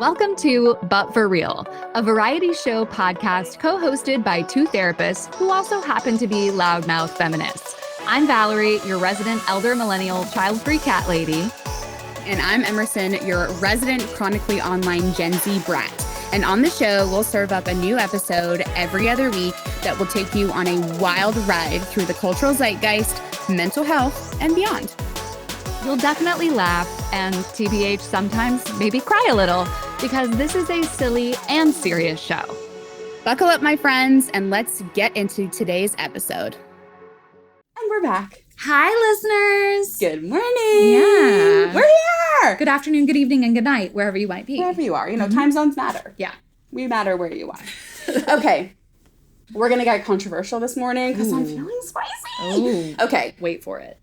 Welcome to But For Real, a variety show podcast co-hosted by two therapists who also happen to be loudmouth feminists. I'm Valerie, your resident elder millennial child-free cat lady. And I'm Emerson, your resident chronically online Gen Z brat. And on the show, we'll serve up a new episode every other week that will take you on a wild ride through the cultural zeitgeist, mental health, and beyond. You'll definitely laugh and TBH sometimes maybe cry a little because this is a silly and serious show. Buckle up, my friends, and let's get into today's episode. And we're back. Hi, listeners. Good morning. Yeah. We're here. Good afternoon, good evening, and good night, wherever you might be. Wherever you are. You know, time zones matter. Yeah. We matter where you are. Okay. We're going to get controversial this morning because I'm feeling spicy. Oh. Okay. Wait for it.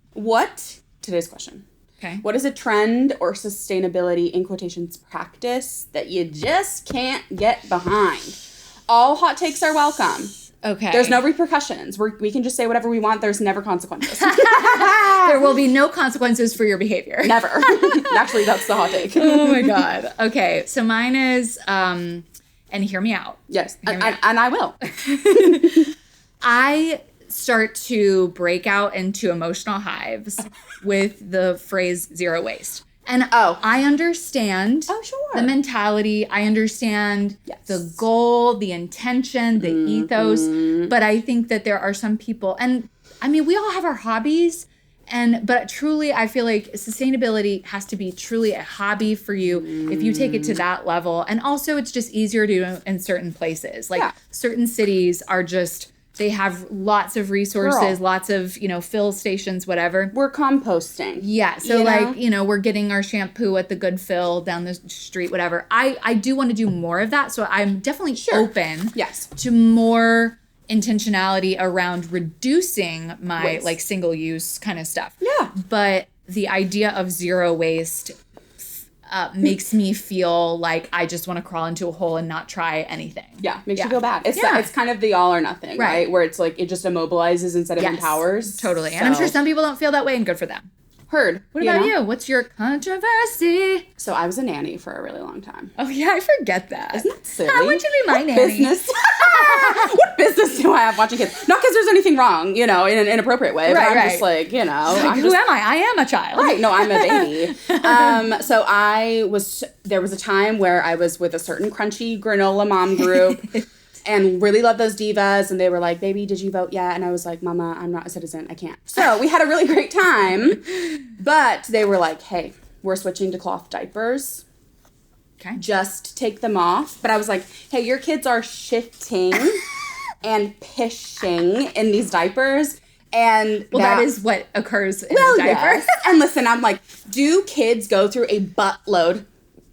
Today's question. Okay. What is a trend or sustainability, in quotations, practice that you just can't get behind? All hot takes are welcome. Okay. There's no repercussions. We can just say whatever we want. There's never consequences. There will be no consequences for your behavior. Never. Actually, that's the hot take. Oh my God. Okay. So mine is, and hear me out. Yes. And I will. I start to break out into emotional hives with the phrase zero waste. And I understand the mentality. I understand the goal, the intention, the ethos. But I think that there are some people, and I mean, we all have our hobbies. But truly, I feel like sustainability has to be truly a hobby for you if you take it to that level. And also, it's just easier to do in certain places. Like certain cities are just, they have lots of resources, lots of, fill stations, whatever. We're composting. Yeah. So we're getting our shampoo at the Good Fill down the street, whatever. I do want to do more of that. So I'm definitely open to more intentionality around reducing my waste. Single use kind of stuff. Yeah. But the idea of zero waste makes me feel like I just want to crawl into a hole and not try anything. Yeah, makes you feel bad. It's kind of the all or nothing, right? Where it's like it just immobilizes instead of empowers. Totally. And I'm sure some people don't feel that way, and good for them. Heard. What about you? What's your controversy? So I was a nanny for a really long time. Oh, yeah, I forget that. Isn't that silly? How would you be my nanny? Business? What business do I have watching kids? Not because there's anything wrong, in an inappropriate way. But I'm just like, who am I? I am a child. Right. No, I'm a baby. So there was a time where I was with a certain crunchy granola mom group. And really love those divas. And they were like, baby, did you vote yet? And I was like, Mama, I'm not a citizen. I can't. So we had a really great time. But they were like, hey, we're switching to cloth diapers. Okay. Just take them off. But I was like, hey, your kids are shitting and pissing in these diapers. And that is what occurs in the diaper. Yes. And listen, I'm like, do kids go through a buttload,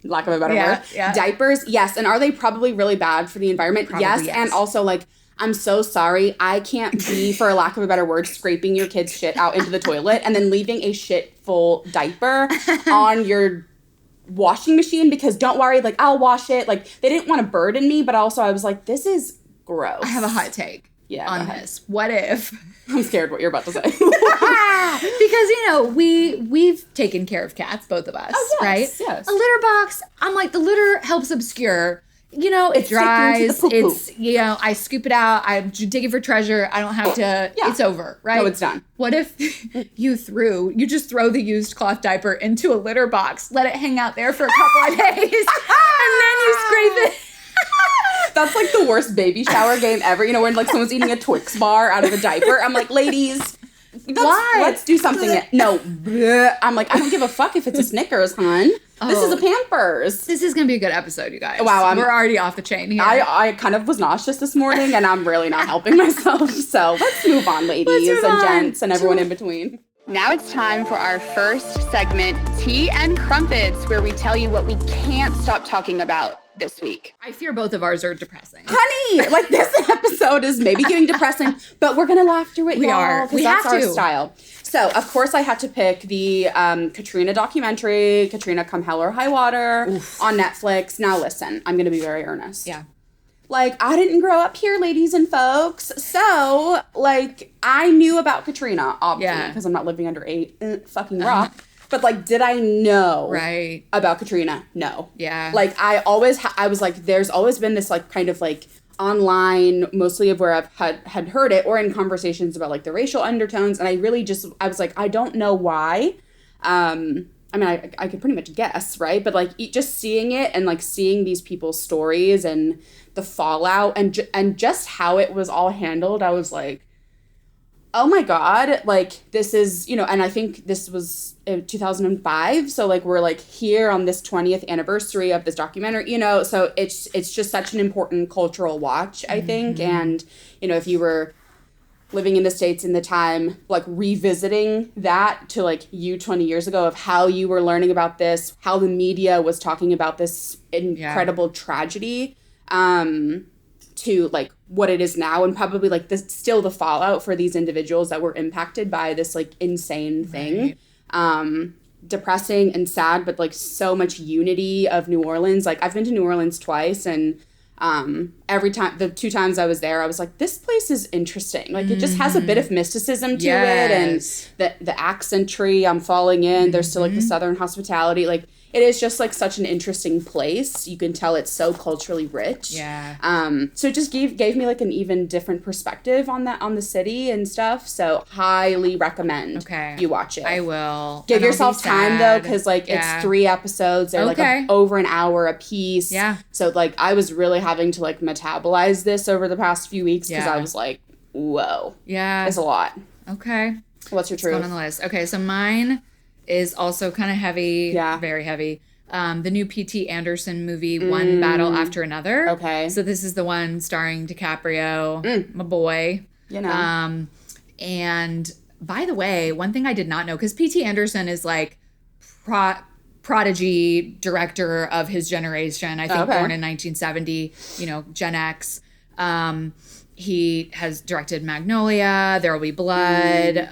lack of a better word, diapers? Yes. And are they probably really bad for the environment? Yes. And also, like, I'm so sorry. I can't be, for a lack of a better word, scraping your kid's shit out into the toilet and then leaving a shit full diaper on your washing machine, because don't worry, like, I'll wash it. Like, they didn't want to burden me, but also I was like, this is gross. I have a hot take on this. What if... I'm scared what you're about to say. Because, we've taken care of cats, both of us, right? Yes. A litter box, I'm like, the litter helps obscure. It dries. It's, I scoop it out. I dig it for treasure. I don't have to, it's over, right? No, it's done. What if you just throw the used cloth diaper into a litter box, let it hang out there for a couple of days, and then you scrape it? That's like the worst baby shower game ever. When like someone's eating a Twix bar out of a diaper. I'm like, ladies, let's do something. No, I'm like, I don't give a fuck if it's a Snickers, hon. This is a Pampers. This is going to be a good episode, you guys. Wow. We're already off the chain here. I kind of was nauseous this morning, and I'm really not helping myself. So let's move on, ladies and gents and everyone in between. Now it's time for our first segment, Tea and Crumpets, where we tell you what we can't stop talking about this week. I fear both of ours are depressing. Honey, like this episode is maybe getting depressing, but we're going to laugh through it, We are. We that's have our to. style. So, of course, I had to pick the Katrina documentary, Katrina Come Hell or High Water, on Netflix. Now, listen, I'm going to be very earnest. Yeah. Like, I didn't grow up here, ladies and folks. So, like, I knew about Katrina, obviously, because I'm not living under a fucking rock. But, like, did I know about Katrina? No. Yeah. Like, I was like, there's always been this, like, kind of, like, online, mostly of where I've had heard it, or in conversations about, like, the racial undertones. And I really I was like, I don't know why. I mean, I could pretty much guess, right? But, like, just seeing it and, like, seeing these people's stories and the fallout and just how it was all handled, I was like, oh my God, like, this is, you know, and I think this was in 2005. So, like, we're, like, here on this 20th anniversary of this documentary, you know, so it's just such an important cultural watch, I think. And, you know, if you were living in the States in the time, like, revisiting that to, like, you 20 years ago of how you were learning about this, how the media was talking about this incredible tragedy, to, like, what it is now, and probably, like, still the fallout for these individuals that were impacted by this, like, insane thing. Depressing and sad, but, like, so much unity of New Orleans. Like, I've been to New Orleans twice, and every time, the 2 times I was there, I was like, this place is interesting. Like, it just has a bit of mysticism to it, and the accent tree, I'm falling in. There's still, like, the Southern hospitality. Like, it is just, like, such an interesting place. You can tell it's so culturally rich. Yeah. So it just gave me, like, an even different perspective on the city and stuff. So highly recommend you watch it. I will. Give yourself time, though, because, like, it's 3 episodes. They're, like, over an hour a piece. Yeah. So, like, I was really having to, like, metabolize this over the past few weeks because I was like, whoa. Yeah. It's a lot. Okay. What's your truth? What's on the list? Okay, so mine is also kind of heavy, very heavy. The new P.T. Anderson movie, One Battle After Another. Okay. So this is the one starring DiCaprio, my boy. You know. And by the way, one thing I did not know, because P.T. Anderson is like prodigy director of his generation. I think born in 1970, you know, Gen X. He has directed Magnolia, There Will Be Blood,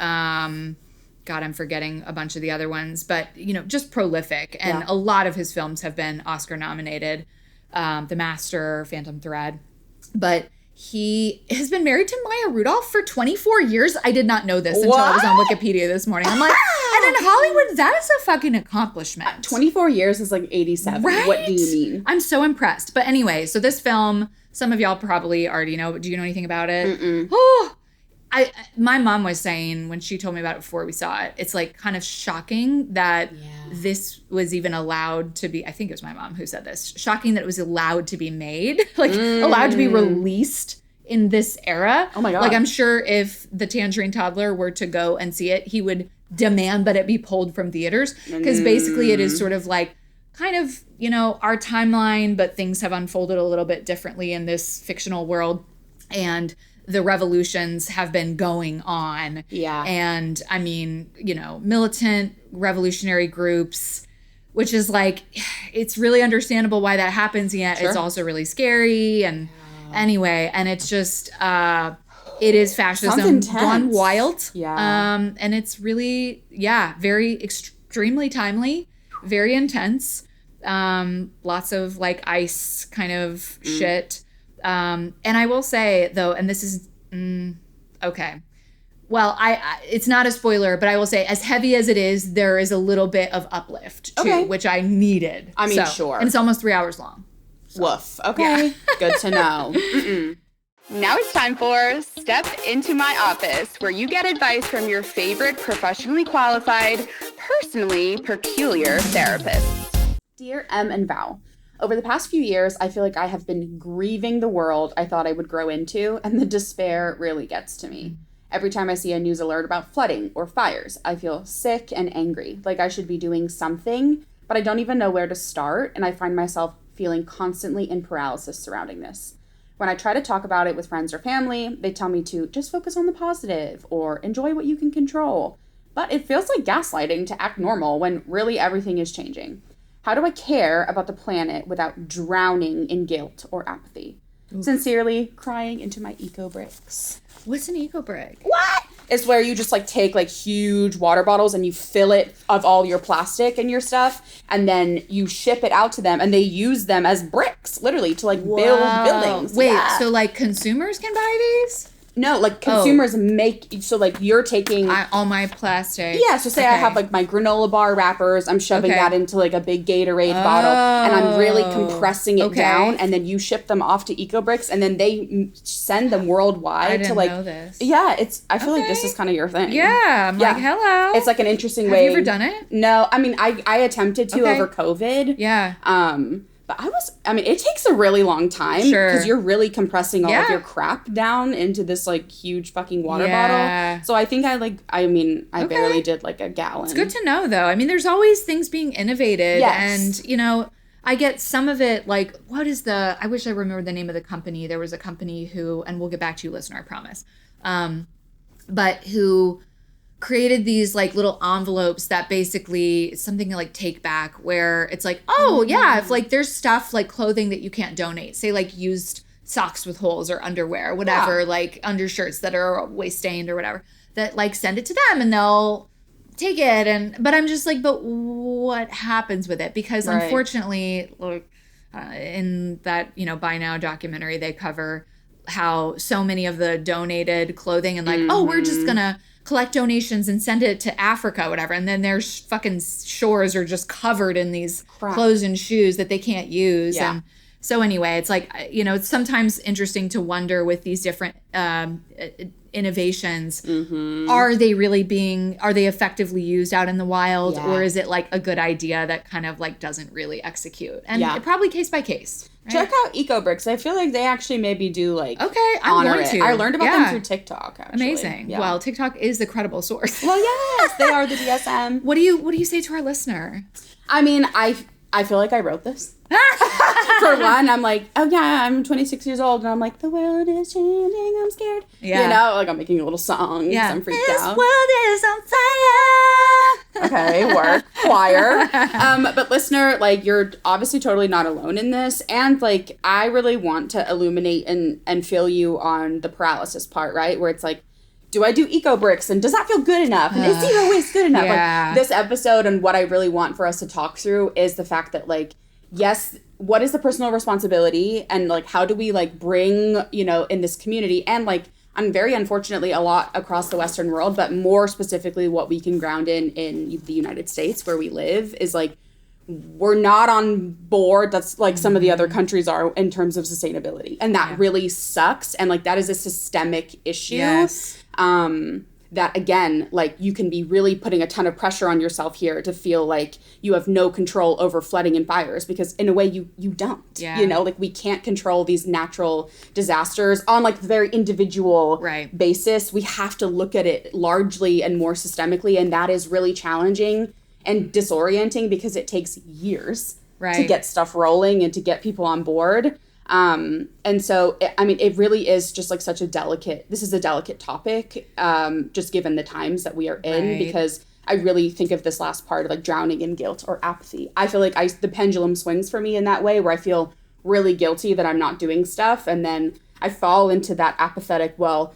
God, I'm forgetting a bunch of the other ones, but, you know, just prolific. And a lot of his films have been Oscar nominated. The Master, Phantom Thread. But he has been married to Maya Rudolph for 24 years. I did not know this until I was on Wikipedia this morning. I'm like, and in Hollywood, that is a fucking accomplishment. 24 years is like 87. Right? What do you mean? I'm so impressed. But anyway, so this film, some of y'all probably already know. Do you know anything about it? Oh, my mom was saying when she told me about it before we saw it, it's like kind of shocking that this was even allowed to be, I think it was my mom who said this, shocking that it was allowed to be made, like allowed to be released in this era. Oh my God. Like, I'm sure if the Tangerine Toddler were to go and see it, he would demand that it be pulled from theaters, because basically it is sort of like kind of, you know, our timeline, but things have unfolded a little bit differently in this fictional world. And the revolutions have been going on. Yeah. And I mean, you know, militant revolutionary groups, which is like, it's really understandable why that happens, yet it's also really scary. And anyway, and it's just, it is fascism gone wild. Yeah. And it's really, very extremely timely, very intense. Lots of like ice kind of shit. And I will say, though, and this is, okay. Well, it's not a spoiler, but I will say, as heavy as it is, there is a little bit of uplift, too, which I needed. I mean, sure. And it's almost 3 hours long. So. Woof. Okay. Yeah. Good to know. Now it's time for Step Into My Office, where you get advice from your favorite professionally qualified, personally peculiar therapists. Dear Em and Val, over the past few years, I feel like I have been grieving the world I thought I would grow into, and the despair really gets to me. Every time I see a news alert about flooding or fires, I feel sick and angry, like I should be doing something, but I don't even know where to start, and I find myself feeling constantly in paralysis surrounding this. When I try to talk about it with friends or family, they tell me to just focus on the positive or enjoy what you can control. But it feels like gaslighting to act normal when really everything is changing. How do I care about the planet without drowning in guilt or apathy? Oof. Sincerely, crying into my eco bricks. What's an eco brick? What? It's where you just like take like huge water bottles and you fill it of all your plastic and your stuff, and then you ship it out to them, and they use them as bricks, literally, to like build buildings. Wait, so like consumers can buy these? No, like consumers make, so like you're taking all my plastic. Yeah, so say I have like my granola bar wrappers, I'm shoving that into like a big Gatorade bottle, and I'm really compressing it down, and then you ship them off to EcoBricks, and then they send them worldwide. I didn't to like know this. Yeah, I feel like this is kind of your thing. Yeah, I'm like, hello. It's like an interesting way. Have you ever done it? No, I mean I attempted to over COVID. Yeah. But it takes a really long time because you're really compressing all of your crap down into this like huge fucking water bottle. So I think I barely did like a gallon. It's good to know though. I mean, there's always things being innovated and, you know, I get some of it like, I wish I remembered the name of the company. There was a company who, and we'll get back to you, listener, I promise, but who created these like little envelopes that basically something like take back, where it's like, if like there's stuff like clothing that you can't donate, say like used socks with holes or underwear, whatever, like undershirts that are waist stained or whatever, that like send it to them and they'll take it. But I'm just like, but what happens with it? Because unfortunately, in that, you know, Buy Now documentary, they cover how so many of the donated clothing and like, we're just gonna collect donations and send it to Africa, whatever. And then their fucking shores are just covered in these clothes and shoes that they can't use. Yeah. And so anyway, it's like, you know, it's sometimes interesting to wonder with these different innovations, are they effectively used out in the wild, or is it like a good idea that kind of like doesn't really execute? And probably case by case. Right? Check out EcoBricks. I feel like they actually maybe do like I'm going to. I learned about them through TikTok. Actually. Amazing. Yeah. Well, TikTok is the credible source. Well, yes, they are the DSM. What do you say to our listener? I mean, I feel like I wrote this. For one, I'm like, oh yeah, I'm 26 years old, and I'm like, the world is changing, I'm scared. Yeah. You know, like I'm making a little song. Yeah. I'm freaked out. This world is on fire. Okay, work. Choir. But listener, like you're obviously totally not alone in this. And like I really want to illuminate and fill you on the paralysis part, right? Where it's like, do I do EcoBricks? And does that feel good enough? And is zero waste good enough? Yeah. Like this episode and what I really want for us to talk through is the fact that like, yes, what is the personal responsibility and like how do we like bring, you know, in this community and like I'm very unfortunately a lot across the Western world, but more specifically what we can ground in the United States where we live is like we're not on board. That's like some of the other countries are in terms of sustainability. And that really sucks. And like that is a systemic issue. Yes. That again, like you can be really putting a ton of pressure on yourself here to feel like you have no control over flooding and fires because in a way you don't, you know, like we can't control these natural disasters on like the very individual basis. We have to look at it largely and more systemically. And that is really challenging and disorienting because it takes years to get stuff rolling and to get people on board. And so, it really is just like this is a delicate topic, just given the times that we are in, because I really think of this last part of like drowning in guilt or apathy. I feel like the pendulum swings for me in that way where I feel really guilty that I'm not doing stuff. And then I fall into that apathetic, well,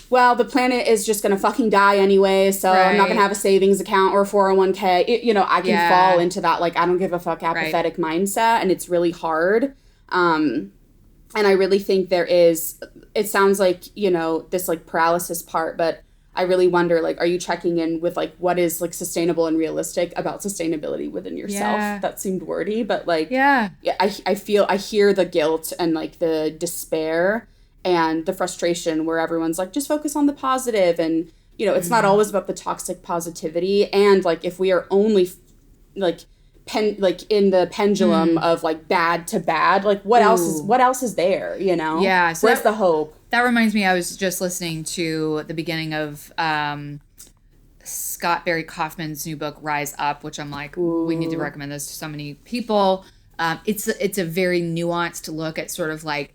the planet is just going to fucking die anyway. So I'm not going to have a savings account or a 401k. I can fall into that, like, I don't give a fuck apathetic mindset. And it's really hard. And I really think it sounds like, you know, this like paralysis part, but I really wonder, like, are you checking in with like what is like sustainable and realistic about sustainability within yourself? Yeah. That seemed wordy, but like, I hear the guilt and like the despair and the frustration where everyone's like, just focus on the positive. And, you know, it's not always about the toxic positivity. And like, if we are only like in the pendulum of like bad to bad, like what else is there, you know? Yeah. So where's the hope? That reminds me, I was just listening to the beginning of Scott Barry Kaufman's new book, Rise Up, which I'm like, we need to recommend this to so many people. It's a very nuanced look at sort of like,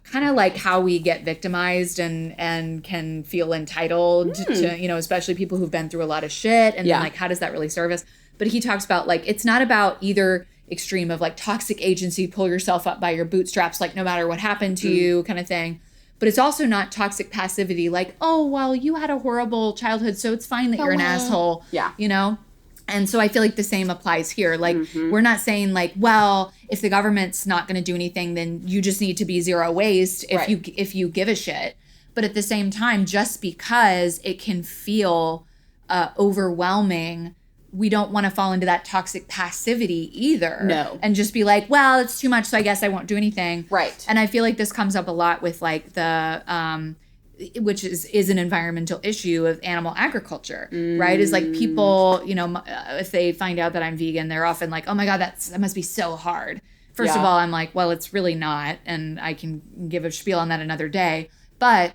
kind of like how we get victimized and can feel entitled to, you know, especially people who've been through a lot of shit. And then like, how does that really serve us? But he talks about like, it's not about either extreme of like toxic agency, pull yourself up by your bootstraps, like no matter what happened to you kind of thing. But it's also not toxic passivity, like, oh, well, you had a horrible childhood, so it's fine that you're an asshole, you know? And so I feel like the same applies here. Like, we're not saying like, well, if the government's not going to do anything, then you just need to be zero waste if you give a shit. But at the same time, just because it can feel overwhelming, we don't want to fall into that toxic passivity either. No. And just be like, well, it's too much, so I guess I won't do anything. Right. And I feel like this comes up a lot with like the, which is an environmental issue of animal agriculture, right? Is like people, you know, if they find out that I'm vegan, they're often like, oh my God, that must be so hard. First of all, I'm like, well, it's really not. And I can give a spiel on that another day. But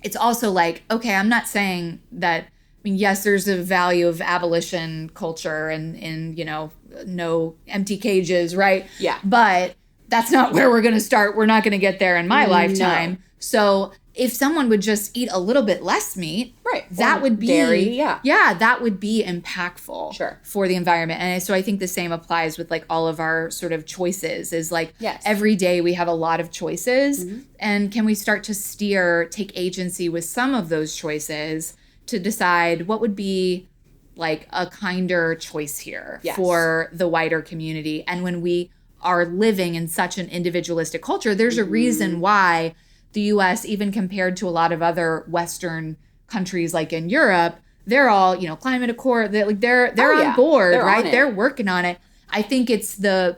it's also like, okay, I'm not saying that, I mean, yes, there's a value of abolition culture and you know, no empty cages, right? Yeah. But that's not where we're going to start. We're not going to get there in my lifetime. No. So if someone would just eat a little bit less meat, right, that would be dairy, that would be impactful for the environment. And so I think the same applies with like all of our sort of choices. Is like every day we have a lot of choices, and can we start to take agency with some of those choices to decide what would be like a kinder choice here for the wider community. And when we are living in such an individualistic culture, there's a reason why the U.S., even compared to a lot of other Western countries like in Europe, they're all, you know, climate accord. They're on board, they're right? On they're working on it. I think it's the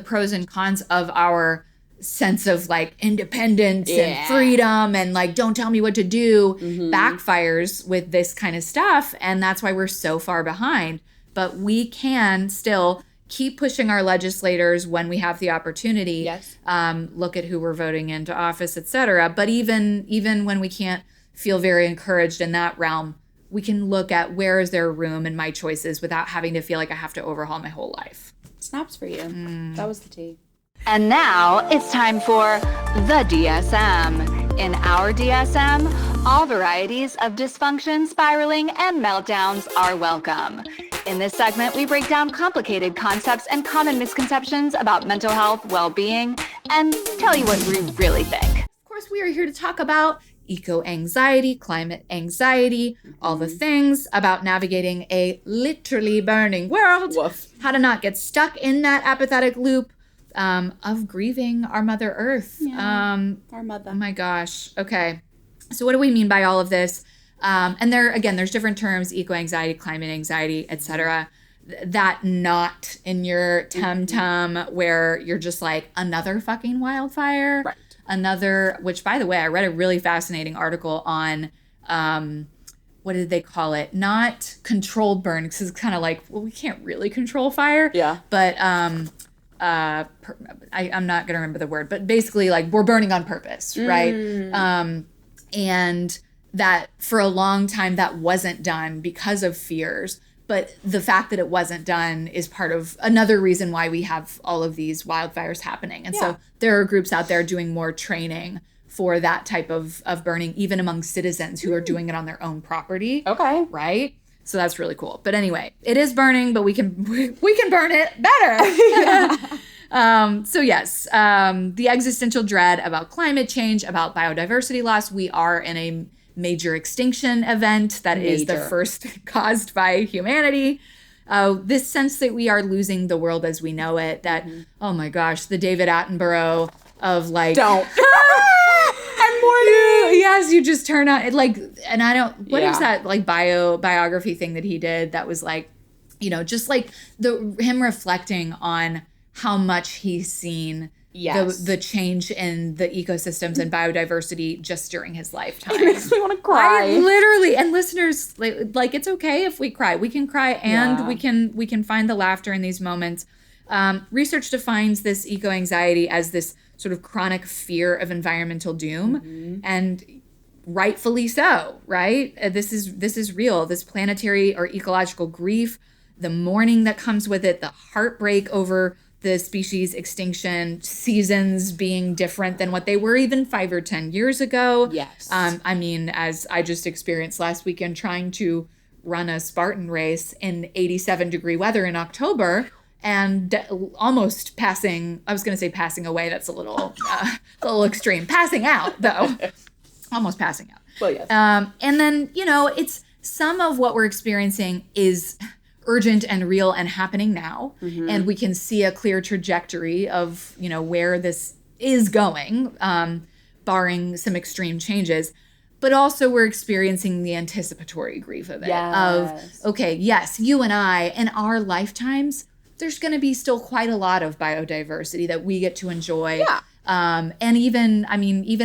pros and cons of our sense of like independence and freedom and like don't tell me what to do backfires with this kind of stuff, and that's why we're so far behind. But we can still keep pushing our legislators when we have the opportunity. Look at who we're voting into office, et cetera. But even when we can't feel very encouraged in that realm, we can look at where is there room in my choices without having to feel like I have to overhaul my whole life. Snaps for you. That was the tea. And now it's time for the DSM. In our DSM, all varieties of dysfunction, spiraling, and meltdowns are welcome. In this segment, we break down complicated concepts and common misconceptions about mental health, well-being, and tell you what we really think. Of course, we are here to talk about eco-anxiety, climate anxiety, all the things about navigating a literally burning world, how to not get stuck in that apathetic loop of grieving our Mother Earth. Our mother. Oh my gosh. Okay. So what do we mean by all of this? And there's different terms, eco-anxiety, climate anxiety, etc. That not in your tum-tum where you're just like, another fucking wildfire. Right. Another, which by the way, I read a really fascinating article on, what did they call it? Not controlled burn, because it's kind of like, well, we can't really control fire. Yeah. But I'm not going to remember the word, but basically like we're burning on purpose, right? And that for a long time that wasn't done because of fears. But the fact that it wasn't done is part of another reason why we have all of these wildfires happening. And so there are groups out there doing more training for that type of burning, even among citizens who are doing it on their own property. Okay. Right? So that's really cool. But anyway, it is burning, but we can burn it better. So yes, the existential dread about climate change, about biodiversity loss. We are in a major extinction event that is the first caused by humanity. This sense that we are losing the world as we know it, that, oh my gosh, the David Attenborough of like... Don't. I'm mourning. Yes, you just turn on it like, and I don't, what is that like biography thing that he did that was like, you know, just like him reflecting on how much he's seen the change in the ecosystems and biodiversity just during his lifetime. It makes me want to cry. I literally, and listeners, like it's okay if we cry. We can cry and we can find the laughter in these moments. Research defines this eco-anxiety as this sort of chronic fear of environmental doom, and rightfully so, right? This is real. This planetary or ecological grief, the mourning that comes with it, the heartbreak over the species extinction, seasons being different than what they were even 5 or 10 years ago. Yes. I mean, as I just experienced last weekend trying to run a Spartan race in 87-degree weather in October and almost passing, I was going to say passing away. That's a little extreme. Passing out, though. Almost passing out. Well, yes. And then, you know, it's some of what we're experiencing is urgent and real and happening now. And we can see a clear trajectory of, you know, where this is going, barring some extreme changes. but also we're experiencing the anticipatory grief of it. Yes. Of, okay, yes, you and I, in our lifetimes, there's going to be still quite a lot of biodiversity that we get to enjoy. Yeah. And even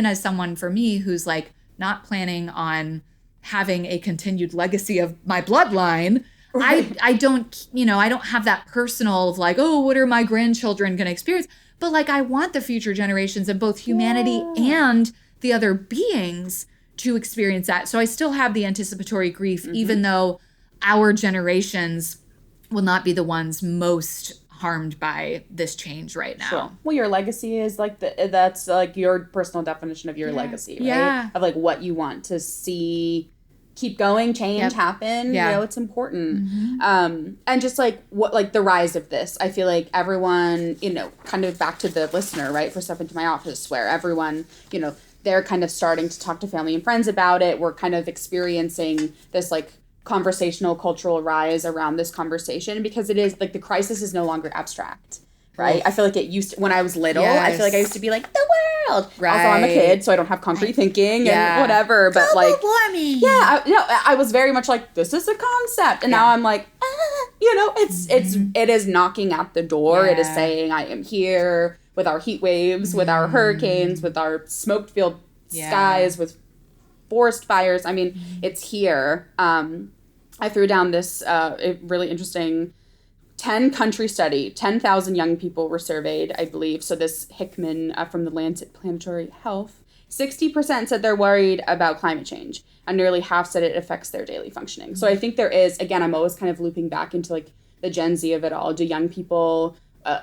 as someone for me who's like not planning on having a continued legacy of my bloodline, right. I don't have that personal of like, oh, what are my grandchildren going to experience? But like, I want the future generations of both humanity and the other beings to experience that. So I still have the anticipatory grief, even though our generations will not be the ones most harmed by this change right now. Sure. Well, your legacy is like that's like your personal definition of your legacy, right? Yeah. Of like what you want to see keep going, change, happen. Yeah. You know, it's important. And just like what, like the rise of this, I feel like everyone, you know, kind of back to the listener, right? For Step Into My Office, where everyone, you know, they're kind of starting to talk to family and friends about it. We're kind of experiencing this like conversational cultural rise around this conversation because it is like the crisis is no longer abstract. Right? I feel like it used to, when I was little, I feel like I used to be like, the world. Right. Also, I'm a kid, so I don't have concrete thinking and whatever. But global warming. Yeah, I was very much like, this is a concept. And now I'm like, you know, it is knocking at the door. It is saying, I am here with our heat waves, with our hurricanes, with our smoke-filled skies, with forest fires. I mean, it's here. I threw down this really interesting 10-country study. 10,000 young people were surveyed, I believe. So this Hickman from the Lancet Planetary Health, 60% said they're worried about climate change, and nearly half said it affects their daily functioning. So I think there is, again, I'm always kind of looping back into like the Gen Z of it all. Do young people,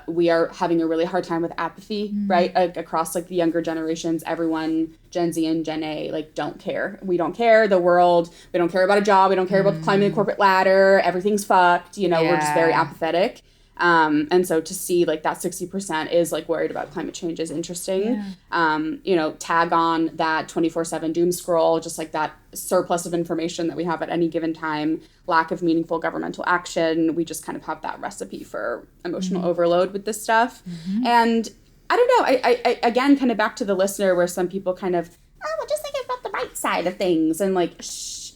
we are having a really hard time with apathy, right? Across like the younger generations, everyone, Gen Z and Gen A, like don't care. We don't care the world. We don't care about a job. We don't care about climbing the corporate ladder. Everything's fucked. You know, we're just very apathetic. And so to see like that 60% is like worried about climate change is interesting. You know, tag on that 24/7 doom scroll, just like that surplus of information that we have at any given time, lack of meaningful governmental action. We just kind of have that recipe for emotional overload with this stuff. And I don't know, I again, kind of back to the listener where some people kind of, well, just think about the right side of things. And like,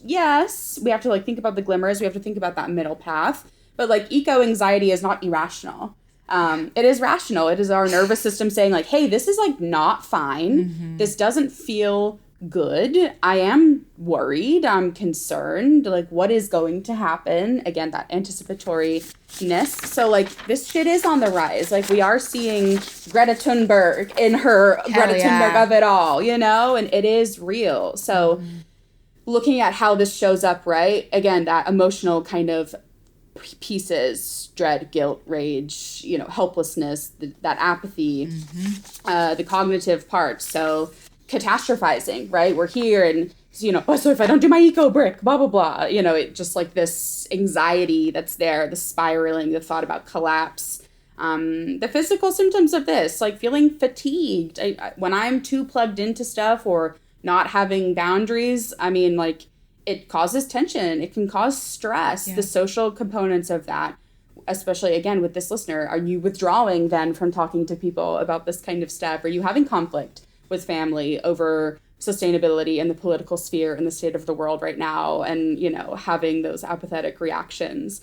yes, we have to like think about the glimmers. We have to think about that middle path. But like eco-anxiety is not irrational. It is rational. It is our nervous system saying like, hey, this is like not fine. This doesn't feel good. I am worried. I'm concerned. Like, what is going to happen? Again, that anticipatoriness. So like this shit is on the rise. Like we are seeing Greta Thunberg in her Thunberg of it all, you know, and it is real. So looking at how this shows up, right? Again, that emotional kind of pieces, dread, guilt, rage, you know, helplessness, that apathy, the cognitive part. So catastrophizing, right? We're here and, you know, so if I don't do my eco brick, blah, blah, blah, you know, it just like this anxiety that's there, the spiraling, the thought about collapse, the physical symptoms of this, like feeling fatigued. When I'm too plugged into stuff or not having boundaries, I mean, like, it causes tension. It can cause stress. The social components of that, especially, again, with this listener, are you withdrawing then from talking to people about this kind of stuff? Are you having conflict with family over sustainability in the political sphere in the state of the world right now and, you know, having those apathetic reactions?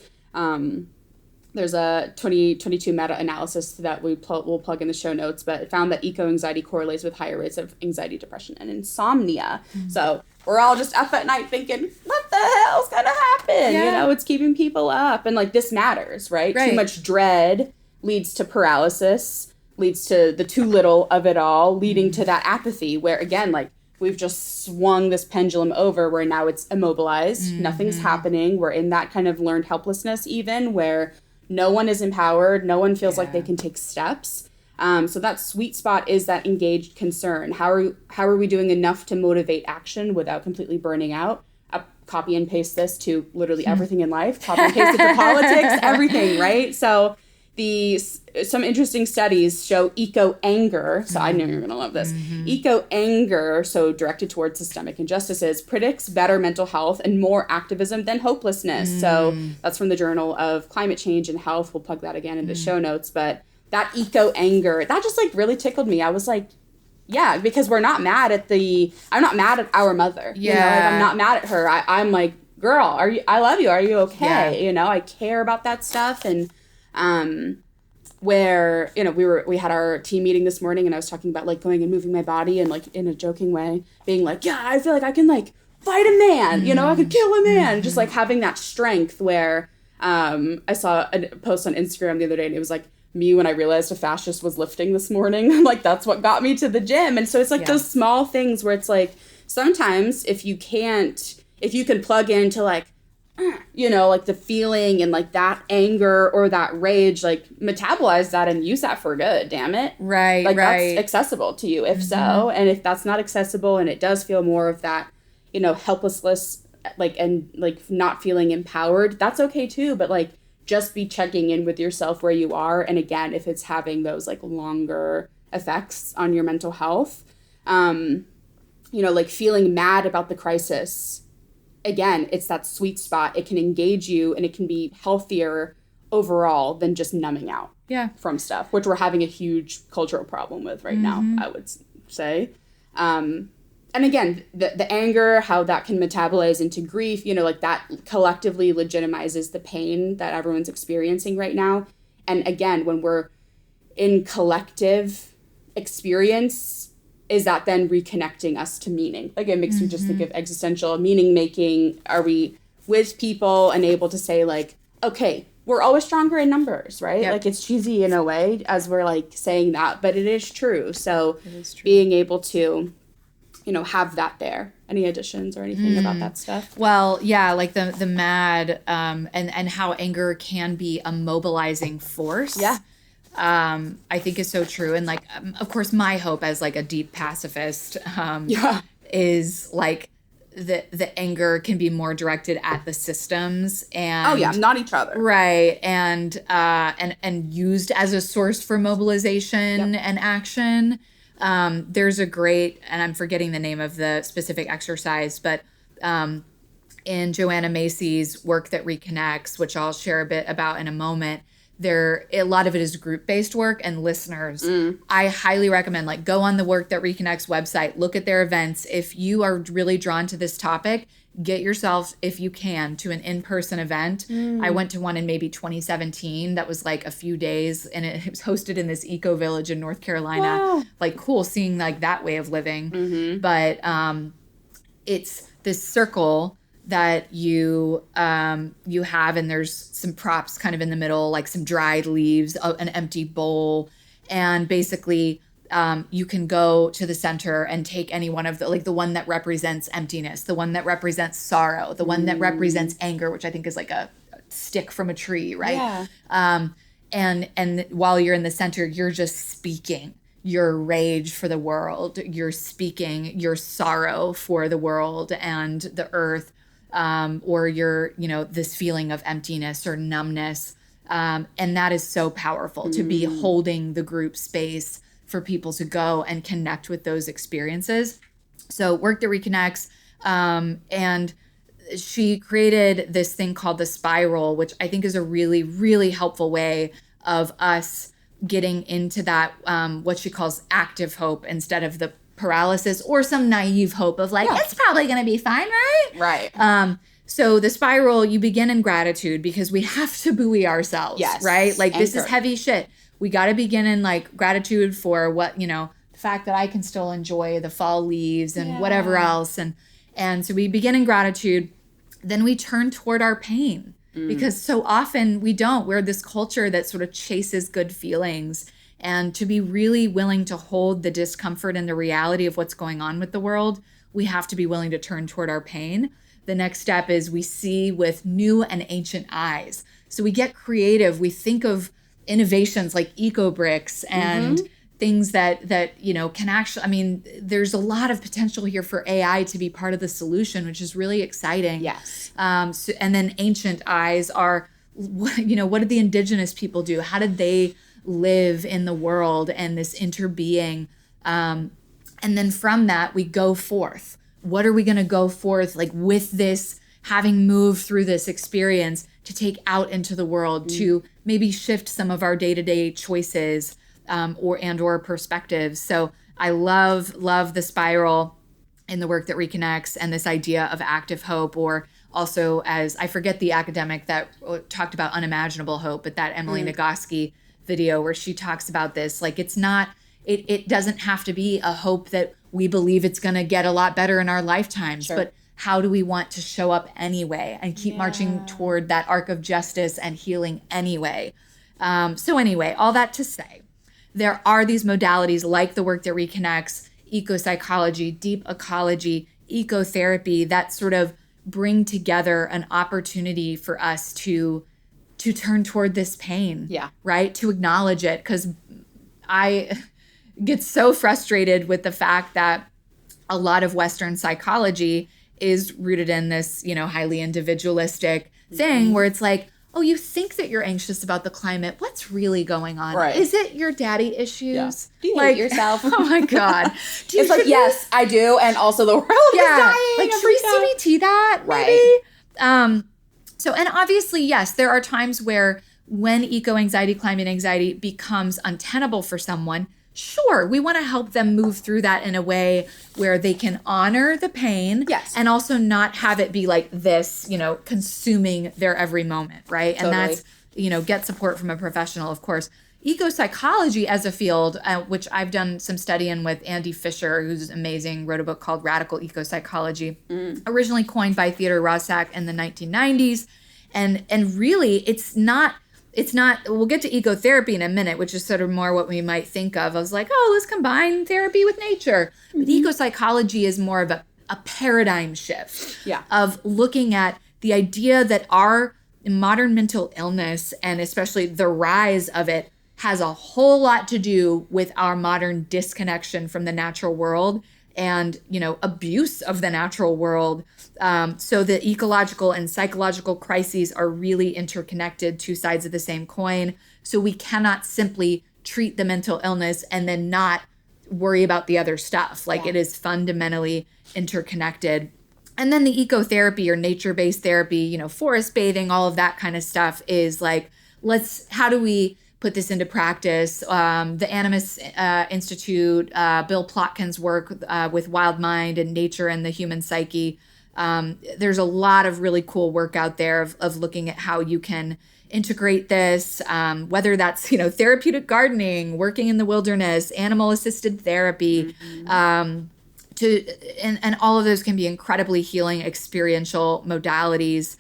There's a 2022 meta-analysis that we'll plug in the show notes, but it found that eco-anxiety correlates with higher rates of anxiety, depression, and insomnia. So we're all just up at night thinking, what the hell's gonna happen? You know, it's keeping people up. And like, this matters, right? Too much dread leads to paralysis, leads to the too little of it all, leading to that apathy where, again, like, we've just swung this pendulum over where now it's immobilized. Nothing's happening. We're in that kind of learned helplessness even where no one is empowered. No one feels like they can take steps. So that sweet spot is that engaged concern. How are we doing enough to motivate action without completely burning out? Copy and paste this to literally everything in life. Copy and paste it to politics, everything, right? So some interesting studies show eco-anger. So I know you're going to love this. Eco-anger, so directed towards systemic injustices, predicts better mental health and more activism than hopelessness. So that's from the Journal of Climate Change and Health. We'll plug that again in the show notes. But that eco-anger, that just like really tickled me. I was like, Yeah, because we're not mad at I'm not mad at our mother. Yeah. You know, like, I'm not mad at her. I'm like, girl, I love you. Are you okay? Yeah. You know, I care about that stuff. And, where, you know, we had our team meeting this morning and I was talking about like going and moving my body and like in a joking way being like, yeah, I feel like I can like fight a man, you know, I could kill a man. Just like having that strength where, I saw a post on Instagram the other day and it was like me when I realized a fascist was lifting this morning. Like, that's what got me to the gym. And so it's like those small things where it's like, sometimes if you can plug into like, you know, like the feeling and like that anger or that rage, like metabolize that and use that for good, damn it. Right, like right. That's accessible to you if so. And if that's not accessible and it does feel more of that, you know, helplessness, like, and like not feeling empowered, that's okay too. But like, just be checking in with yourself where you are. And again, if it's having those like longer effects on your mental health, you know, like feeling mad about the crisis, again, it's that sweet spot. It can engage you and it can be healthier overall than just numbing out from stuff, which we're having a huge cultural problem with right now, I would say. And again, the anger, how that can metabolize into grief, you know, like that collectively legitimizes the pain that everyone's experiencing right now. And again, when we're in collective experience, is that then reconnecting us to meaning? Like, it makes me just think of existential meaning making. Are we with people and able to say like, okay, we're always stronger in numbers, right? Yep. Like, it's cheesy in a way as we're like saying that, but it is true. So being able to, you know, have that there. Any additions or anything about that stuff? Well, yeah, like the mad and how anger can be a mobilizing force. Yeah. I think is so true. And like, of course, my hope as like a deep pacifist is like the anger can be more directed at the systems and not each other. Right. And used as a source for mobilization and action. There's a great, and I'm forgetting the name of the specific exercise, but in Joanna Macy's work that reconnects, which I'll share a bit about in a moment, a lot of it is group-based work, and listeners, I highly recommend, like, go on the Work That Reconnects website, look at their events. If you are really drawn to this topic, get yourself, if you can, to an in-person event. I went to one in maybe 2017 that was like a few days, and it was hosted in this eco village in North Carolina. Wow. Like, cool seeing like that way of living. But it's this circle that you have, and there's some props kind of in the middle, like some dried leaves, an empty bowl, and basically you can go to the center and take any one of the one that represents emptiness, the one that represents sorrow, the one that represents anger, which I think is like a stick from a tree, right? Yeah. And while you're in the center, you're just speaking your rage for the world, you're speaking your sorrow for the world and the earth. Or your, this feeling of emptiness or numbness. And that is so powerful to be holding the group space for people to go and connect with those experiences. So Work That Reconnects, and she created this thing called the spiral, which I think is a really, really helpful way of us getting into that, what she calls active hope instead of the paralysis or some naive hope of like, it's probably going to be fine, right? Right. So the spiral, you begin in gratitude because we have to buoy ourselves, right? Like, this is heavy shit. We got to begin in like gratitude for what, the fact that I can still enjoy the fall leaves and whatever else. And so we begin in gratitude. Then we turn toward our pain because so often we don't. We're this culture that sort of chases good feelings. And to be really willing to hold the discomfort and the reality of what's going on with the world, we have to be willing to turn toward our pain. The next step is we see with new and ancient eyes. So we get creative. We think of innovations like eco bricks and things that can actually, there's a lot of potential here for AI to be part of the solution, which is really exciting. Yes. And then ancient eyes are, what did the indigenous people do? How did they live in the world and this interbeing? And then from that, we go forth. What are we going to go forth like with this, having moved through this experience to take out into the world to maybe shift some of our day-to-day choices or perspectives. So I love the spiral in the work that reconnects and this idea of active hope, or also, as I forget the academic that talked about unimaginable hope, but that Emily Nagoski video where she talks about this, like it's not, it doesn't have to be a hope that we believe it's going to get a lot better in our lifetimes, but how do we want to show up anyway and keep marching toward that arc of justice and healing anyway? So anyway, all that to say, there are these modalities like the work that reconnects, eco-psychology, deep ecology, ecotherapy that sort of bring together an opportunity for us to turn toward this pain, right? To acknowledge it, because I get so frustrated with the fact that a lot of Western psychology is rooted in this, highly individualistic thing where it's like, oh, you think that you're anxious about the climate. What's really going on? Right. Is it your daddy issues? Yeah. Do you hate yourself? Oh my God. It's like, yes, I do. And also the world is dying. Like, should we CBT that? Maybe? Right. So, and obviously, yes, there are times where when eco-anxiety, climate anxiety becomes untenable for someone, sure, we want to help them move through that in a way where they can honor the pain and also not have it be like this, consuming their every moment, right? Totally. And that's, get support from a professional, of course. Eco-psychology as a field, which I've done some study in with Andy Fisher, who's amazing, wrote a book called Radical Eco-Psychology, originally coined by Theodore Roszak in the 1990s. And really, it's not, we'll get to ecotherapy in a minute, which is sort of more what we might think of. I was like, oh, let's combine therapy with nature. But eco-psychology is more of a paradigm shift of looking at the idea that our modern mental illness, and especially the rise of it, has a whole lot to do with our modern disconnection from the natural world and, abuse of the natural world. So the ecological and psychological crises are really interconnected, two sides of the same coin. So we cannot simply treat the mental illness and then not worry about the other stuff. Like it is fundamentally interconnected. And then the ecotherapy or nature-based therapy, forest bathing, all of that kind of stuff is like, how do we put this into practice? The Animus Institute, Bill Plotkin's work with Wild Mind and nature and the human psyche. There's a lot of really cool work out there of looking at how you can integrate this, whether that's, therapeutic gardening, working in the wilderness, animal-assisted therapy, and all of those can be incredibly healing experiential modalities,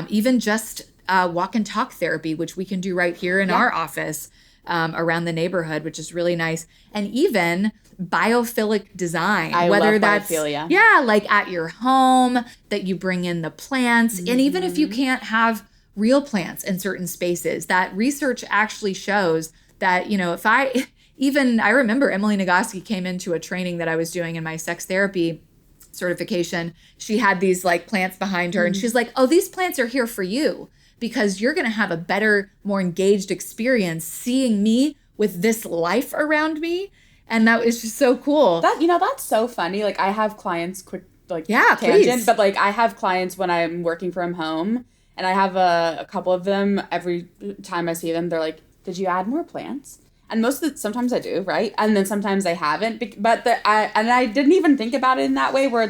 even just walk and talk therapy, which we can do right here in our office around the neighborhood, which is really nice. And even biophilic design, whether that's biophilia. Like at your home, that you bring in the plants. And even if you can't have real plants in certain spaces, that research actually shows that, if I remember Emily Nagoski came into a training that I was doing in my sex therapy certification. She had these like plants behind her and she's like, oh, these plants are here for you because you're going to have a better, more engaged experience seeing me with this life around me. And that was just so cool. That's so funny. Like I have clients tangent, please. But like I have clients when I'm working from home and I have a couple of them every time I see them, they're like, did you add more plants? And sometimes I do, right? And then sometimes I haven't. But I didn't even think about it in that way where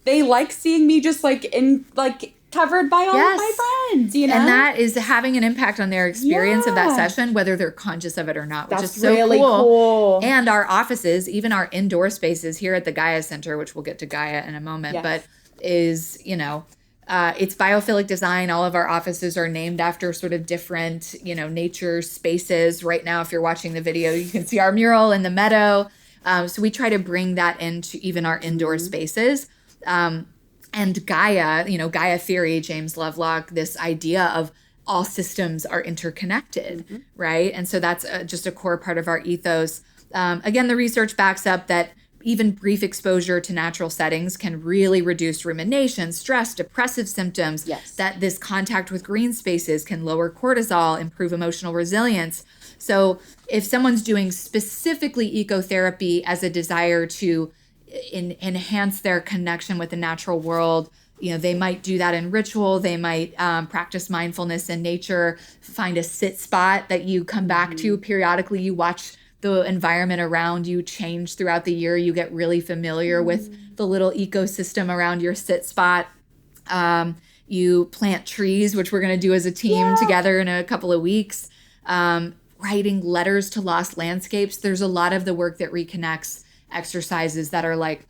they like seeing me just covered by all of my friends, And that is having an impact on their experience of that session, whether they're conscious of it or not, which is so really cool. And our offices, even our indoor spaces here at the Gaia Center, which we'll get to Gaia in a moment, but is, it's biophilic design. All of our offices are named after sort of different, nature spaces. Right now, if you're watching the video, you can see our mural in the meadow. So we try to bring that into even our indoor spaces. And Gaia, Gaia theory, James Lovelock, this idea of all systems are interconnected, right? And so that's just a core part of our ethos. Again, the research backs up that even brief exposure to natural settings can really reduce rumination, stress, depressive symptoms. Yes. That this contact with green spaces can lower cortisol, improve emotional resilience. So if someone's doing specifically ecotherapy as a desire to enhance their connection with the natural world, they might do that in ritual. They might practice mindfulness in nature, find a sit spot that you come back to periodically. You watch the environment around you change throughout the year. You get really familiar with the little ecosystem around your sit spot. You plant trees, which we're going to do as a team together in a couple of weeks. Writing letters to lost landscapes. There's a lot of the work that reconnects exercises that are like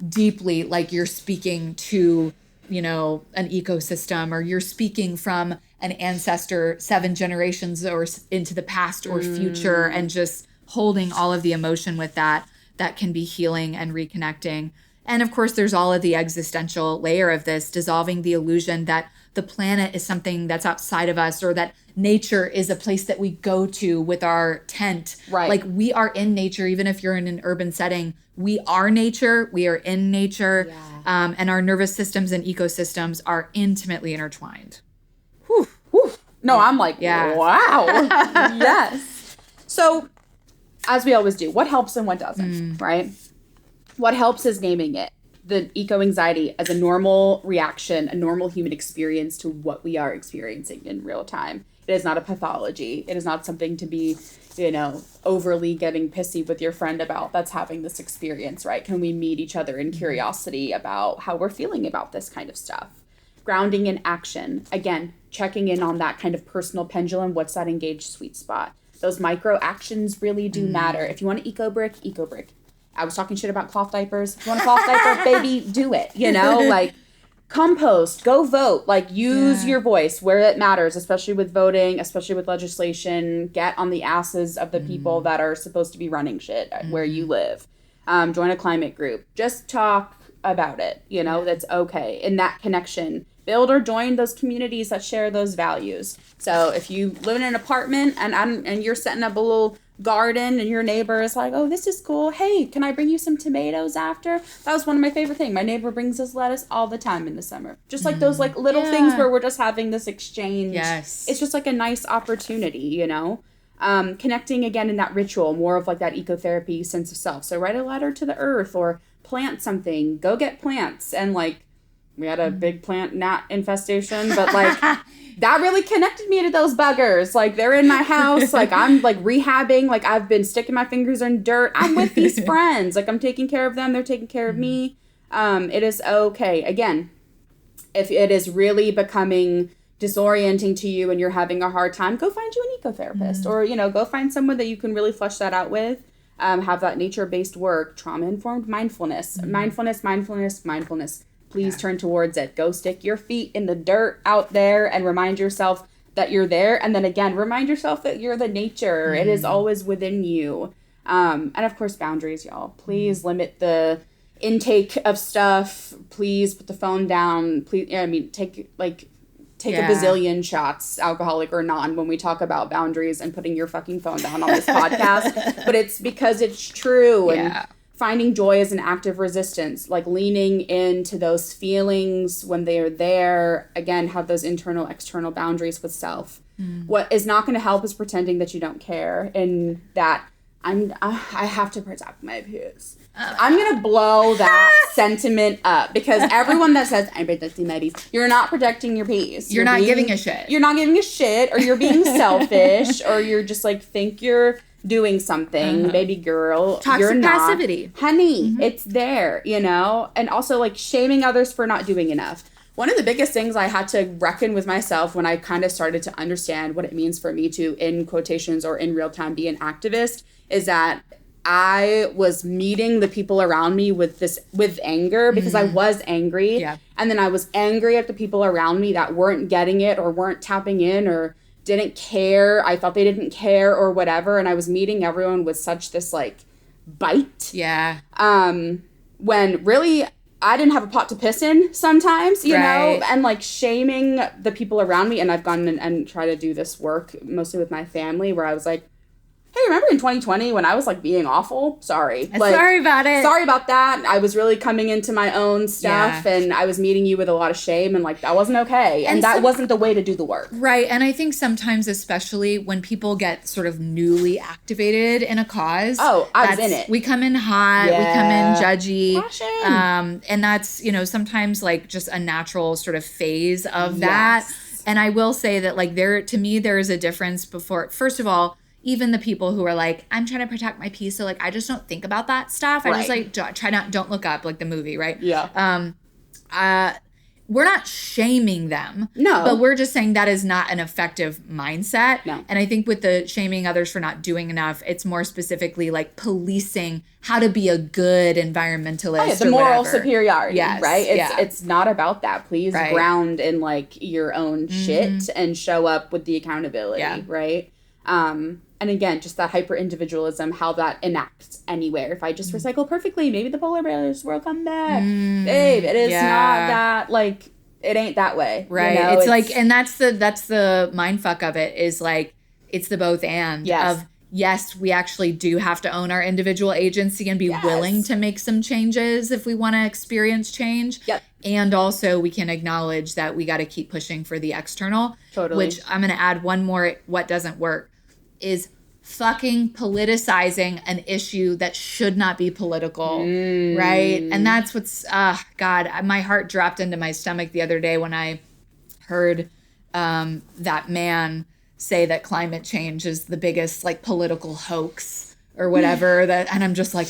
deeply like you're speaking to, you know, an ecosystem, or you're speaking from an ancestor 7 generations or into the past or future, and just holding all of the emotion with that can be healing and reconnecting. And of course, there's all of the existential layer of this, dissolving the illusion that the planet is something that's outside of us, or that nature is a place that we go to with our tent. Right. Like, we are in nature, even if you're in an urban setting. We are nature. We are in nature. Yeah. And our nervous systems and ecosystems are intimately intertwined. Whew. Whew. No, I'm like, wow. Yes. So, as we always do, what helps and what doesn't, right? What helps is naming it. The eco-anxiety as a normal reaction, a normal human experience to what we are experiencing in real time. It is not a pathology. It is not something to be, you know, overly getting pissy with your friend about that's having this experience, right? Can we meet each other in curiosity about how we're feeling about this kind of stuff? Grounding in action. Again, checking in on that kind of personal pendulum. What's that engaged sweet spot? Those micro actions really do matter. If you want to eco-brick, eco-brick. I was talking shit about cloth diapers. If you want a cloth diaper, baby, do it. You know, like, compost, go vote. Like, use your voice where it matters, especially with voting, especially with legislation. Get on the asses of the people that are supposed to be running shit where you live. Join a climate group. Just talk about it. You know, that's okay. In that connection, build or join those communities that share those values. So if you live in an apartment and you're setting up a little garden and your neighbor is like, oh, this is cool. Hey, can I bring you some tomatoes after? That was one of my favorite things. My neighbor brings us lettuce all the time in the summer. Just like those like little things where we're just having this exchange. Yes. It's just like a nice opportunity, you know? Connecting again in that ritual, more of like that ecotherapy sense of self. So write a letter to the earth or plant something. Go get plants. And like, we had a big plant gnat infestation, but like that really connected me to those buggers. Like, they're in my house. Like, I'm like rehabbing. Like, I've been sticking my fingers in dirt. I'm with these friends. Like, I'm taking care of them. They're taking care of me. It is okay. Again, if it is really becoming disorienting to you and you're having a hard time, go find you an ecotherapist or, you know, go find someone that you can really flesh that out with. Have that nature-based work, trauma-informed mindfulness, mindfulness. Please turn towards it. Go stick your feet in the dirt out there and remind yourself that you're there. And then again, remind yourself that you're the nature. It is always within you. And of course, boundaries, y'all. Please limit the intake of stuff. Please put the phone down. Please, take a bazillion shots, alcoholic or non, when we talk about boundaries and putting your fucking phone down on this podcast. But it's because it's true. And finding joy as an act of resistance, like leaning into those feelings when they are there. Again, have those internal, external boundaries with self. What is not going to help is pretending that you don't care and that I have to protect my peace. I'm going to blow that sentiment up because everyone that says, I'm protecting my peace, you're not protecting your peace. You're not giving a shit. You're not giving a shit, or you're being selfish, or you're just like, think you're doing something, baby girl. Toxic you're not. passivity. Honey, it's there, you know? And also like shaming others for not doing enough. One of the biggest things I had to reckon with myself when I kind of started to understand what it means for me to, in quotations or in real time, be an activist is that I was meeting the people around me with anger because I was angry. Yeah. And then I was angry at the people around me that weren't getting it or weren't tapping in or didn't care. I thought they didn't care or whatever. And I was meeting everyone with such this like bite. Yeah. When really I didn't have a pot to piss in sometimes, you know, and like shaming the people around me. And I've gone and tried to do this work mostly with my family where I was like, hey, remember in 2020 when I was like being awful? Sorry. Like, sorry about it. Sorry about that. I was really coming into my own stuff and I was meeting you with a lot of shame and like that wasn't okay. And that wasn't the way to do the work. Right. And I think sometimes, especially when people get sort of newly activated in a cause. Oh, I was in it. We come in hot. We come in judgy. Passion. And that's, you know, sometimes like just a natural sort of phase of that. And I will say that like to me, there is a difference before, first of all, even the people who are like, I'm trying to protect my peace. So like, I just don't think about that stuff. I just like don't look up, like the movie, right? Yeah. We're not shaming them. No. But we're just saying that is not an effective mindset. No. And I think with the shaming others for not doing enough, it's more specifically like policing how to be a good environmentalist. The moral superiority, right? It's It's not about that. Please ground in like your own shit and show up with the accountability, right? And again, just that hyper individualism, how that enacts anywhere. If I just recycle perfectly, maybe the polar bears will come back. Babe, it is not that, like, it ain't that way. Right. You know? It's like, and that's the mind fuck of it, is like, it's the both and of, yes, we actually do have to own our individual agency and be willing to make some changes if we want to experience change. Yep. And also we can acknowledge that we got to keep pushing for the external. Totally. Which I'm going to add one more, what doesn't work, is fucking politicizing an issue that should not be political, right? And that's what's, God, my heart dropped into my stomach the other day when I heard that man say that climate change is the biggest, like, political hoax or whatever, and I'm just like,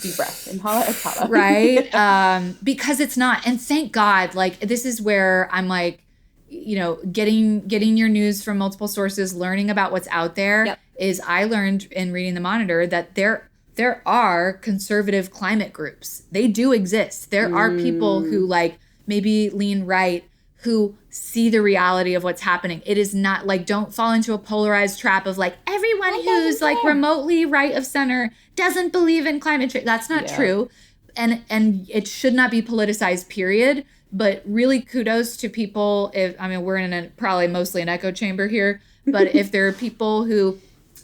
deep breath, inhala, exhala. Right? Because it's not. And thank God, like, this is where I'm like, you know, getting your news from multiple sources, learning about what's out there, is I learned in reading the Monitor that there are conservative climate groups. They do exist. There are people who like maybe lean right, who see the reality of what's happening. It is not like, don't fall into a polarized trap of like everyone who's like remotely right of center doesn't believe in climate change. That's not true. And it should not be politicized, period. But really kudos to people. We're in probably mostly an echo chamber here, but if there are people who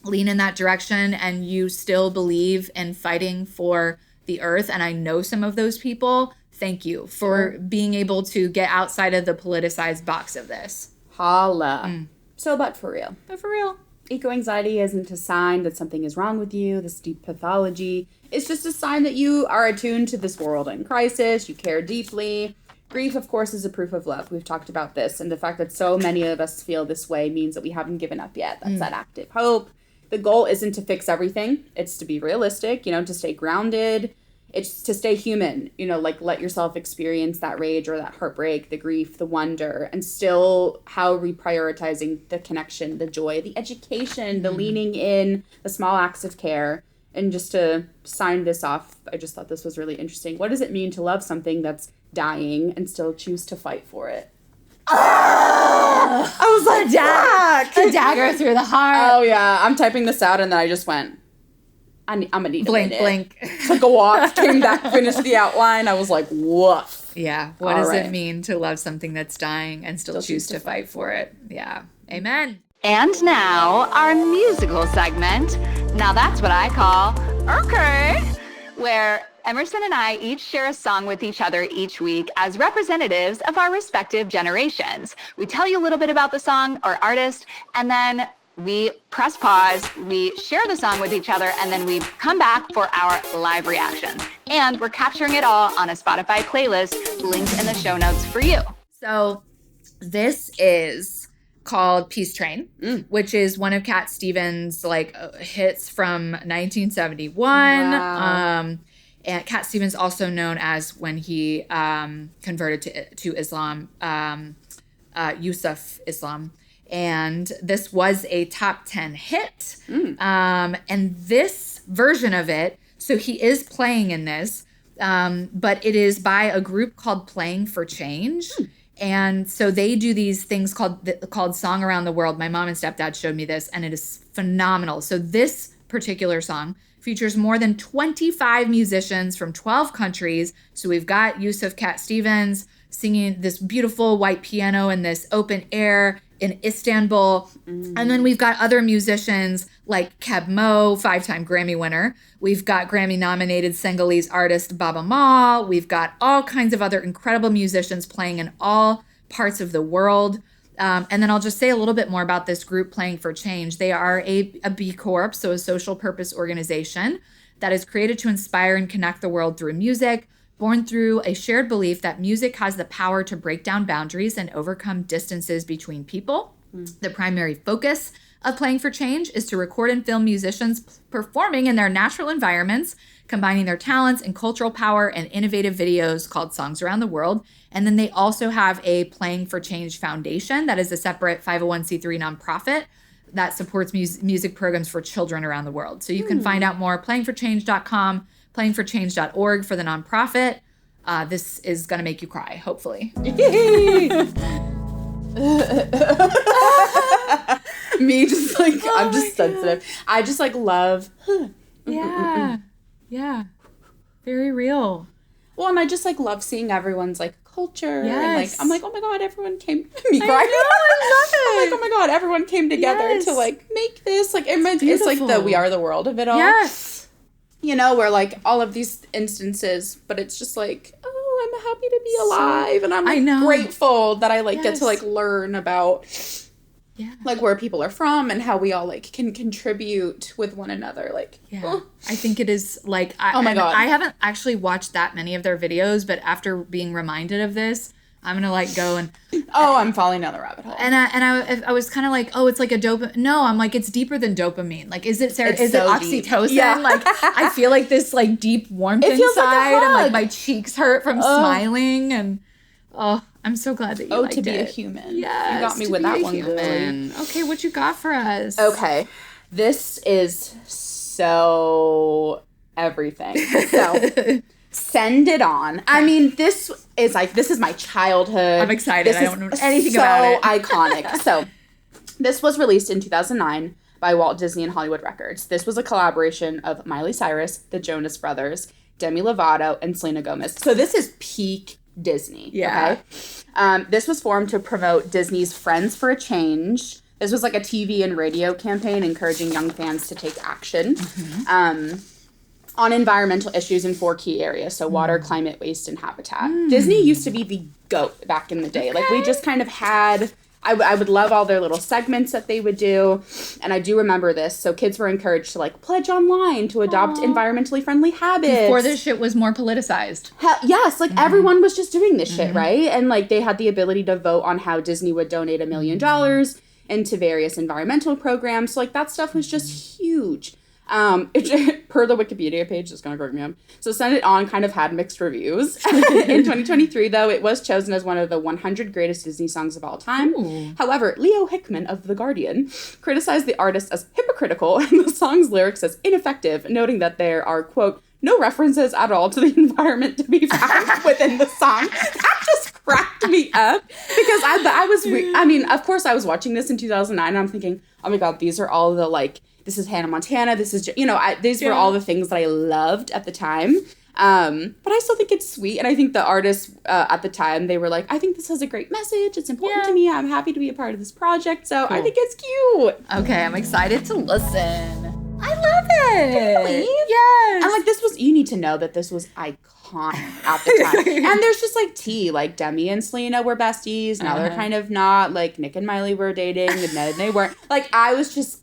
lean in that direction and you still believe in fighting for the earth, and I know some of those people, thank you for being able to get outside of the politicized box of this. Holla. So, but for real. Eco-anxiety isn't a sign that something is wrong with you, this deep pathology. It's just a sign that you are attuned to this world in crisis, you care deeply. Grief, of course, is a proof of love. We've talked about this. And the fact that so many of us feel this way means that we haven't given up yet. That's that active hope. The goal isn't to fix everything. It's to be realistic, to stay grounded. It's to stay human, like let yourself experience that rage or that heartbreak, the grief, the wonder, and still how reprioritizing the connection, the joy, the education, the leaning in, the small acts of care. And just to sign this off, I just thought this was really interesting. What does it mean to love something that's dying and still choose to fight for it? I was like, the dagger through the heart. Oh yeah, I'm typing this out and then I just went, I'm gonna need a minute. Blink. Took a walk, came back, finished the outline. I was like, woof. Yeah. What does it mean to love something that's dying and still choose to fight for it? Yeah. Amen. And now, our musical segment. Now that's what I call Okay, where Emerson and I each share a song with each other each week as representatives of our respective generations. We tell you a little bit about the song or artist, and then we press pause, we share the song with each other, and then we come back for our live reactions. And we're capturing it all on a Spotify playlist linked in the show notes for you. So this is called Peace Train, which is one of Cat Stevens' hits from 1971. Wow. And Cat Stevens, also known as, when he converted to Islam, Yusuf Islam. And this was a top 10 hit. And this version of it, so he is playing in this, but it is by a group called Playing for Change. And so they do these things called Song Around the World. My mom and stepdad showed me this, and it is phenomenal. So this particular song features more than 25 musicians from 12 countries. So we've got Yusuf Cat Stevens singing this beautiful white piano in this open air in Istanbul. And then we've got other musicians like Keb Mo, 5-time Grammy winner. We've got Grammy-nominated Senegalese artist Baba Maal. We've got all kinds of other incredible musicians playing in all parts of the world. And then I'll just say a little bit more about this group, Playing for Change. They are a B Corp, so a social purpose organization that is created to inspire and connect the world through music, born through a shared belief that music has the power to break down boundaries and overcome distances between people. The primary focus of Playing for Change is to record and film musicians performing in their natural environments, combining their talents and cultural power in innovative videos called Songs Around the World. And then they also have a Playing for Change Foundation that is a separate 501c3 nonprofit that supports music programs for children around the world. So you can find out more, playingforchange.com, playingforchange.org for the nonprofit. This is going to make you cry, hopefully. Me just like, I'm just sensitive. I just like love. Yeah. Yeah. Very real. Well, and I just like love seeing everyone's like culture. Yes. And like, I'm like, oh my God, everyone came. Me crying. I love it. I'm like, oh my God, everyone came together to like make this. Like, it's like the We Are the World of it all. Yes. You know, where like all of these instances, but it's just like, oh, I'm happy to be alive. And I'm like grateful that I like get to like learn about like where people are from and how we all like can contribute with one another. Like, I think it is like, oh my God. I haven't actually watched that many of their videos, but after being reminded of this, I'm gonna like go and I'm falling down the rabbit hole. And I was kind of like, oh, it's like a dopamine. No, I'm like, it's deeper than dopamine. Like, is it it oxytocin? Yeah. Like, I feel like this like deep warmth inside, and like my cheeks hurt from smiling, and I'm so glad that you liked it. To be a human. Yes, you got me with that one. Lily. Okay, what you got for us? Okay, this is so everything. So. Send it on. I mean, this is my childhood. I'm excited. I don't know anything about it. So iconic. So, this was released in 2009 by Walt Disney and Hollywood Records. This was a collaboration of Miley Cyrus, the Jonas Brothers, Demi Lovato, and Selena Gomez. So, this is peak Disney. Yeah. Okay? This was formed to promote Disney's Friends for a Change. This was like a TV and radio campaign encouraging young fans to take action. On environmental issues in 4 key areas. So water, climate, waste, and habitat. Disney used to be the GOAT back in the day. Like, we just kind of had... I would love all their little segments that they would do. And I do remember this. So kids were encouraged to, like, pledge online to adopt environmentally friendly habits. Before this shit was more politicized. Yes, like, everyone was just doing this shit, right? And, like, they had the ability to vote on how Disney would donate $1 million into various environmental programs. So, like, that stuff was just huge. Per the Wikipedia page, it's gonna correct me up. So Send It On kind of had mixed reviews. In 2023, though, it was chosen as one of the 100 greatest Disney songs of all time. Ooh. However, Leo Hickman of The Guardian criticized the artist as hypocritical and the song's lyrics as ineffective, noting that there are, quote, no references at all to the environment to be found within the song. That just cracked me up because I mean, of course I was watching this in 2009 and I'm thinking, oh my God, these are all the like, this is Hannah Montana. This is, these were all the things that I loved at the time. But I still think it's sweet. And I think the artists at the time, they were like, I think this has a great message. It's important to me. I'm happy to be a part of this project. So I think it's cute. Okay, I'm excited to listen. I love it. Really? Yes. And like you need to know that this was iconic at the time. And there's just like tea. Like Demi and Selena were besties. Now they're kind of not. Like Nick and Miley were dating. And then they weren't. Like I was just...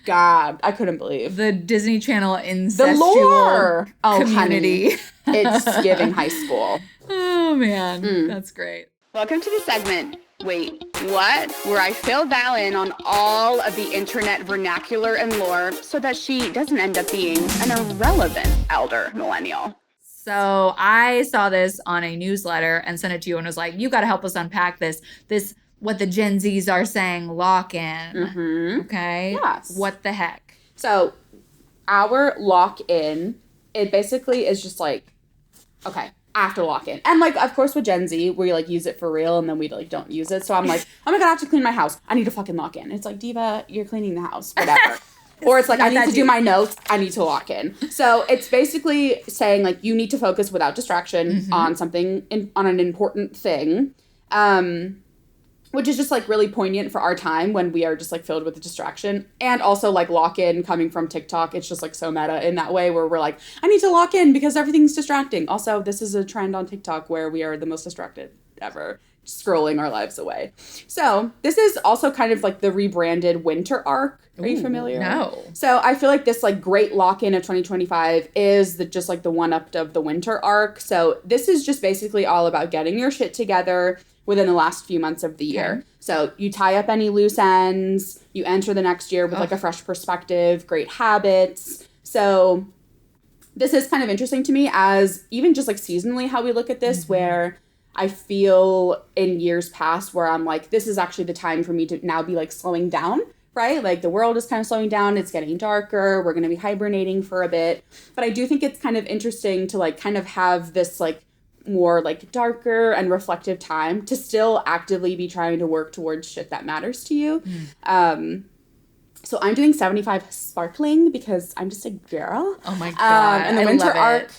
God, I couldn't believe. The Disney Channel incestual the lore. Community. Honey, it's giving high school. Oh, man. That's great. Welcome to the segment, Wait, What? Where I fill Val in on all of the internet vernacular and lore so that she doesn't end up being an irrelevant elder millennial. So I saw this on a newsletter and sent it to you and was like, you got to help us unpack this. What the Gen Zs are saying, lock-in. Mm-hmm. Okay? Yes. What the heck? So, our lock-in, it basically is just like, okay, after lock-in. And, like, of course, with Gen Z, we, like, use it for real, and then we, like, don't use it. So I'm like, oh my God, I have to clean my house. I need to fucking lock in. It's like, Diva, you're cleaning the house. Whatever. Or it's like, I need to do my notes. I need to lock in. So it's basically saying, like, you need to focus without distraction on something, on an important thing. Which is just, like, really poignant for our time when we are just, like, filled with the distraction. And also, like, lock-in coming from TikTok. It's just, like, so meta in that way where we're like, I need to lock in because everything's distracting. Also, this is a trend on TikTok where we are the most distracted ever. scrolling our lives away. So this is also kind of like the rebranded winter arc. Are you familiar? No. So I feel like this like great lock-in of 2025 is just like the one-up of the winter arc. So this is just basically all about getting your shit together within the last few months of the year. So you tie up any loose ends, you enter the next year with like a fresh perspective, great habits. So this is kind of interesting to me as even just like seasonally how we look at this, where I feel in years past where I'm like, this is actually the time for me to now be like slowing down, right? Like the world is kind of slowing down. It's getting darker. We're going to be hibernating for a bit. But I do think it's kind of interesting to like kind of have this like more like darker and reflective time to still actively be trying to work towards shit that matters to you. So I'm doing 75 sparkling because I'm just a girl. Oh my God. And the winter arc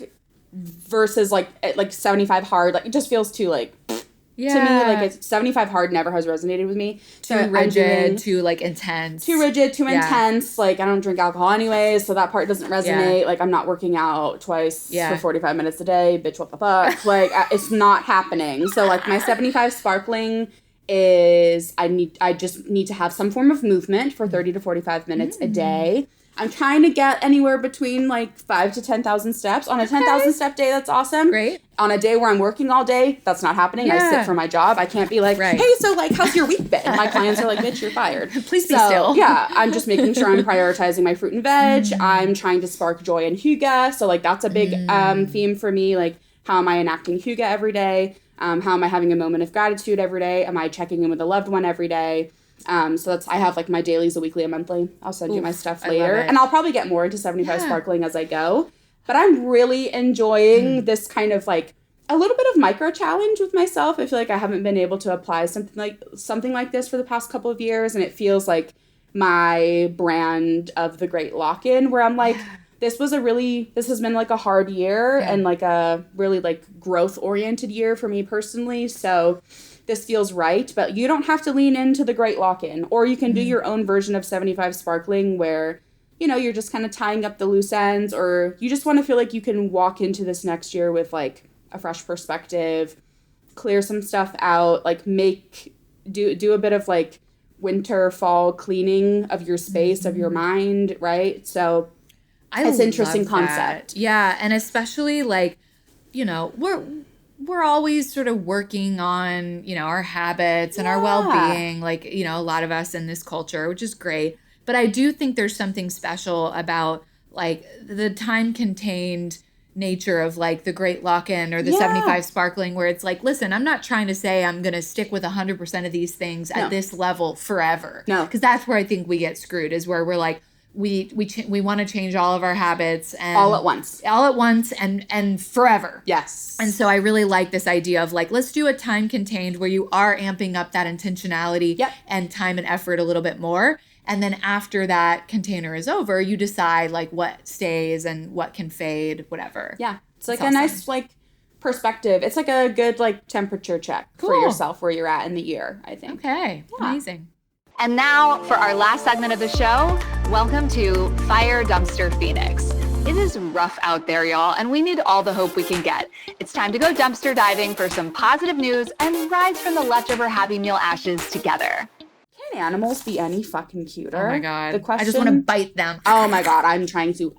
versus like 75 hard, like it just feels too like to me, like it's 75 hard never has resonated with me. Too rigid, too like intense. Too rigid, too intense. Like I don't drink alcohol anyways, so that part doesn't resonate. Like I'm not working out twice for 45 minutes a day. Bitch, what the fuck? Like it's not happening. So like my 75 sparkling is I just need to have some form of movement for 30 to 45 minutes a day. I'm trying to get anywhere between like 5 to 10,000 steps. On a 10,000 step day, that's awesome. Great. On a day where I'm working all day, that's not happening. I sit for my job. I can't be like, hey, so like, how's your week been? My clients are like, bitch, you're fired. Please be still. Yeah, I'm just making sure I'm prioritizing my fruit and veg. I'm trying to spark joy in hygge. So like, that's a big theme for me. Like, how am I enacting hygge every day? How am I having a moment of gratitude every day? Am I checking in with a loved one every day? So I have like my dailies, a weekly, a monthly. I'll send you my stuff later. And I'll probably get more into 75 sparkling as I go. But I'm really enjoying this kind of like a little bit of micro challenge with myself. I feel like I haven't been able to apply something like this for the past couple of years. And it feels like my brand of the great lock-in where I'm like, this has been like a hard year and like a really like growth oriented year for me personally. So this feels right, but you don't have to lean into the great lock-in, or you can do your own version of 75 sparkling where, you know, you're just kind of tying up the loose ends, or you just want to feel like you can walk into this next year with like a fresh perspective, clear some stuff out, like do a bit of like winter, fall cleaning of your space, of your mind, right? So it's an interesting concept. Yeah, and especially like, you know, we're always sort of working on, you know, our habits and our well-being, like, you know, a lot of us in this culture, which is great. But I do think there's something special about like the time-contained nature of like the great lock-in or the 75 sparkling, where it's like, listen, I'm not trying to say I'm going to stick with 100% of these things at this level forever. No. Because that's where I think we get screwed, is where we're like, we want to change all of our habits and all at once and forever. Yes. And so I really like this idea of like, let's do a time contained where you are amping up that intentionality and time and effort a little bit more. And then after that container is over, you decide like what stays and what can fade, whatever. Yeah. It's like a nice like perspective. It's like a good like temperature check for yourself where you're at in the year, I think. Okay. Yeah. Amazing. And now for our last segment of the show, welcome to Fire Dumpster Phoenix. It is rough out there, y'all, and we need all the hope we can get. It's time to go dumpster diving for some positive news and rise from the leftover Happy Meal ashes together. Can animals be any fucking cuter? Oh my God. The question, I just want to bite them. Oh my God. I'm trying to.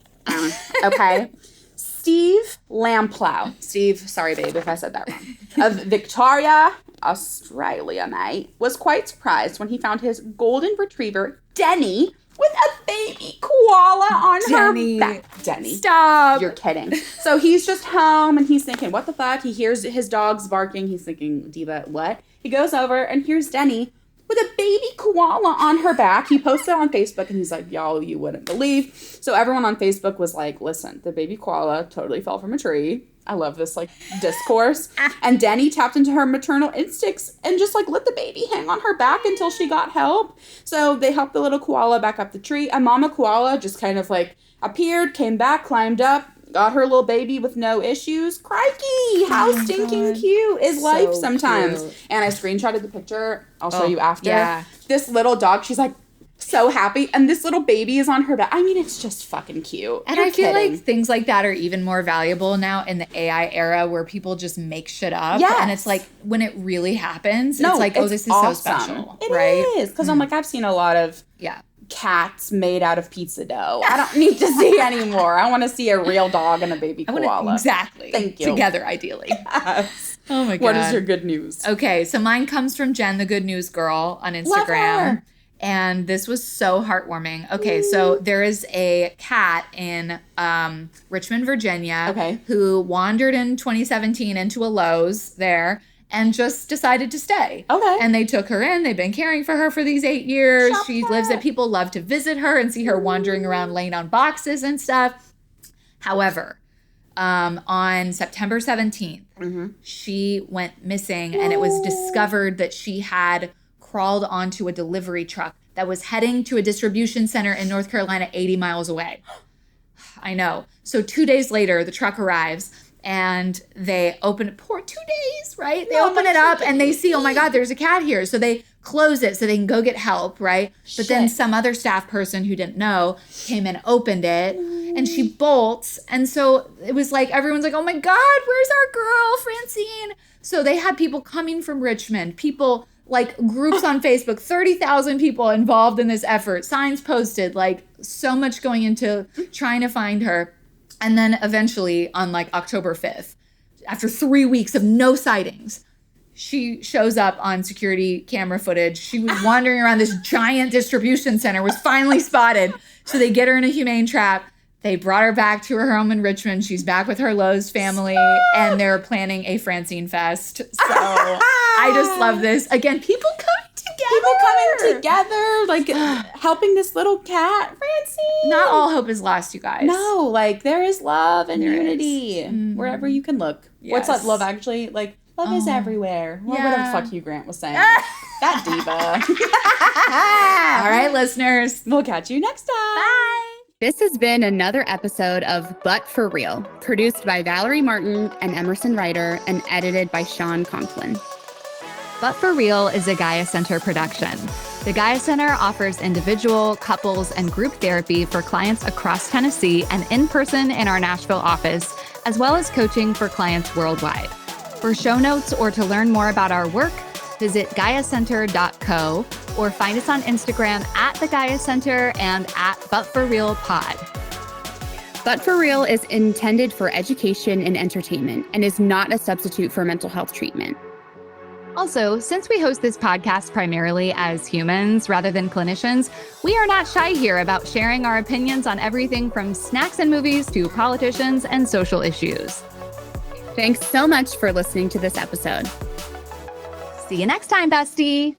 Okay. Steve Lamplow. Steve, sorry, babe, if I said that wrong. Of Victoria, Australia, mate, was quite surprised when he found his golden retriever, Denny, with a baby koala on her back. Denny. Stop. You're kidding. So he's just home and he's thinking, what the fuck? He hears his dogs barking. He's thinking, Diva, what? He goes over and here's Denny with a baby koala on her back. He posted on Facebook and he's like, y'all, you wouldn't believe. So everyone on Facebook was like, listen, the baby koala totally fell from a tree. I love this like discourse. And Denny tapped into her maternal instincts and just like let the baby hang on her back until she got help. So they helped the little koala back up the tree. And Mama Koala just kind of like appeared, came back, climbed up, got her little baby with no issues. Crikey! How stinking cute is life sometimes. Cute. And I screenshotted the picture. I'll show you after. Yeah. This little dog, she's like, so happy. And this little baby is on her back. I mean, it's just fucking cute. And I feel like things like that are even more valuable now in the AI era where people just make shit up. Yes. And it's like when it really happens, it's like, oh, this is awesome. So special. It right? is. Because I'm like, I've seen a lot of cats made out of pizza dough. I don't need to see anymore. I want to see a real dog and a baby koala. Exactly. Thank you. Together, ideally. Yes. Oh my God. What is your good news? Okay, so mine comes from Jen, the Good News Girl on Instagram. Love her. And this was so heartwarming. Okay, so there is a cat in Richmond, Virginia, who wandered in 2017 into a Lowe's there and just decided to stay. Okay. And they took her in. They've been caring for her for these 8 years. She lives there. People love to visit her and see her wandering around laying on boxes and stuff. However, on September 17th, she went missing, and it was discovered that she had crawled onto a delivery truck that was heading to a distribution center in North Carolina 80 miles away. I know. So 2 days later, the truck arrives and they open it. Poor 2 days, right? They open it up and they see, oh my God, there's a cat here. So they close it so they can go get help, right? But then some other staff person who didn't know came and opened it and she bolts. And so it was like, everyone's like, oh my God, where's our girl, Francine? So they had people coming from Richmond, people like groups on Facebook, 30,000 people involved in this effort, signs posted, like so much going into trying to find her. And then eventually on like October 5th, after 3 weeks of no sightings, she shows up on security camera footage. She was wandering around this giant distribution center, was finally spotted. So they get her in a humane trap. They brought her back to her home in Richmond. She's back with her Lowe's family, and they're planning a Francine Fest. So I just love this. Again, people coming together. Like helping this little cat, Francine. Not all hope is lost, you guys. No, like there is love and unity wherever you can look. Yes. What's that love actually? Like love is everywhere. Well, whatever the fuck Hugh Grant was saying. That diva. All right, listeners. We'll catch you next time. Bye. This has been another episode of But For Real, produced by Valerie Martin and Emerson Ryder and edited by Sean Conklin. But For Real is a Gaia Center production. The Gaia Center offers individual, couples, and group therapy for clients across Tennessee and in person in our Nashville office, as well as coaching for clients worldwide. For show notes or to learn more about our work, visit GaiaCenter.co or find us on Instagram at the Gaia Center and at But For Real Pod. But For Real is intended for education and entertainment and is not a substitute for mental health treatment. Also, since we host this podcast primarily as humans rather than clinicians, we are not shy here about sharing our opinions on everything from snacks and movies to politicians and social issues. Thanks so much for listening to this episode. See you next time, bestie.